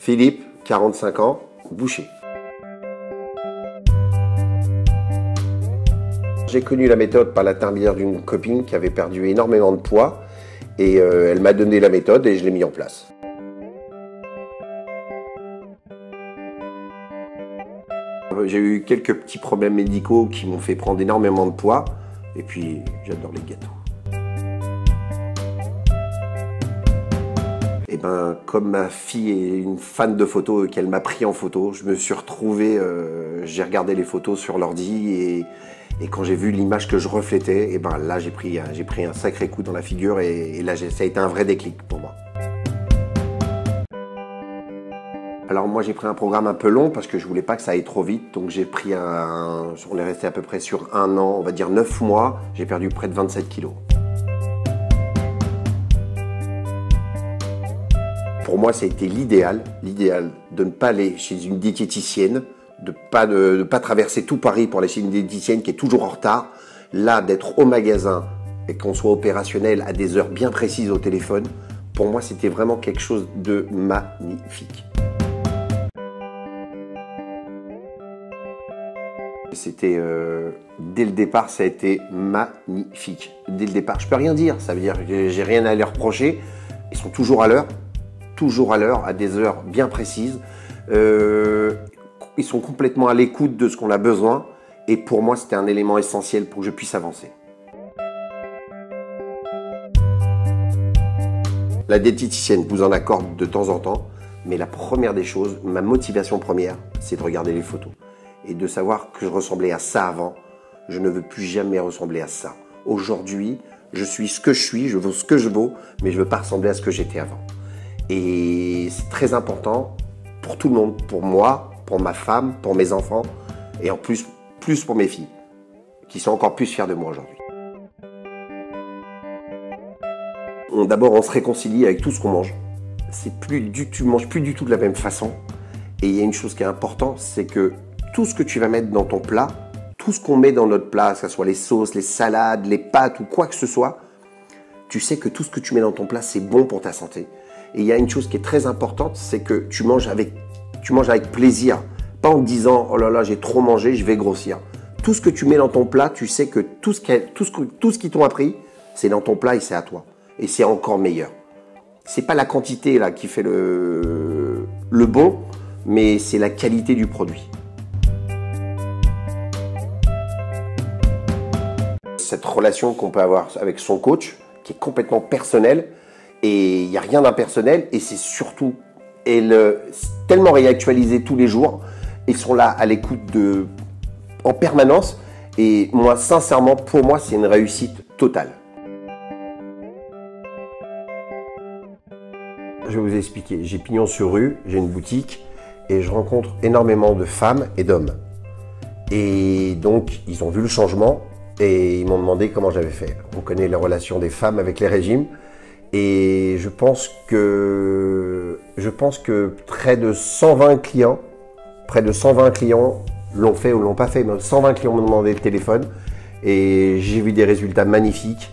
Philippe, 45 ans, boucher. J'ai connu la méthode par l'intermédiaire d'une copine qui avait perdu énormément de poids et elle m'a donné la méthode et je l'ai mis en place. J'ai eu quelques petits problèmes médicaux qui m'ont fait prendre énormément de poids et puis j'adore les gâteaux. Et ben, comme ma fille est une fan de photos et qu'elle m'a pris en photo, je me suis retrouvé, j'ai regardé les photos sur l'ordi et quand j'ai vu l'image que je reflétais, et ben là j'ai pris un sacré coup dans la figure et là ça a été un vrai déclic pour moi. Alors moi j'ai pris un programme un peu long parce que je voulais pas que ça aille trop vite, donc j'ai pris on est resté à peu près sur 1 an, on va dire 9 mois, j'ai perdu près de 27 kilos. Pour moi, ça a été l'idéal de ne pas aller chez une diététicienne, de pas traverser tout Paris pour aller chez une diététicienne qui est toujours en retard. Là, d'être au magasin et qu'on soit opérationnel à des heures bien précises au téléphone, pour moi, c'était vraiment quelque chose de magnifique. C'était, dès le départ, ça a été magnifique. Dès le départ, je peux rien dire, ça veut dire que j'ai rien à leur reprocher. Ils sont toujours à l'heure. À des heures bien précises. Ils sont complètement à l'écoute de ce qu'on a besoin et pour moi c'était un élément essentiel pour que je puisse avancer. La diététicienne vous en accorde de temps en temps, mais la première des choses, ma motivation première, c'est de regarder les photos et de savoir que je ressemblais à ça avant. Je ne veux plus jamais ressembler à ça. Aujourd'hui, je suis ce que je suis, je vaux ce que je vaux, mais je ne veux pas ressembler à ce que j'étais avant. Et c'est très important pour tout le monde, pour moi, pour ma femme, pour mes enfants et en plus pour mes filles, qui sont encore plus fiers de moi aujourd'hui. D'abord, on se réconcilie avec tout ce qu'on mange. Tu ne manges plus du tout de la même façon. Et il y a une chose qui est importante, c'est que tout ce que tu vas mettre dans ton plat, tout ce qu'on met dans notre plat, que ce soit les sauces, les salades, les pâtes ou quoi que ce soit, tu sais que tout ce que tu mets dans ton plat, c'est bon pour ta santé. Et il y a une chose qui est très importante, c'est que tu manges avec plaisir. Pas en te disant « Oh là là, j'ai trop mangé, je vais grossir ». Tout ce que tu mets dans ton plat, tu sais que tout ce qu'ils t'ont appris, c'est dans ton plat et c'est à toi. Et c'est encore meilleur. C'est pas la quantité là qui fait le bon, mais c'est la qualité du produit. Cette relation qu'on peut avoir avec son coach, qui est complètement personnelle, et il n'y a rien d'impersonnel, et c'est surtout tellement réactualisé tous les jours. Ils sont là à l'écoute en permanence. Et moi, sincèrement, pour moi, c'est une réussite totale. Je vais vous expliquer. J'ai pignon sur rue, j'ai une boutique, et je rencontre énormément de femmes et d'hommes. Et donc, ils ont vu le changement, et ils m'ont demandé comment j'avais fait. On connaît les relations des femmes avec les régimes. Et je pense que près de 120 clients l'ont fait ou l'ont pas fait, mais 120 clients m'ont demandé le téléphone et j'ai vu des résultats magnifiques.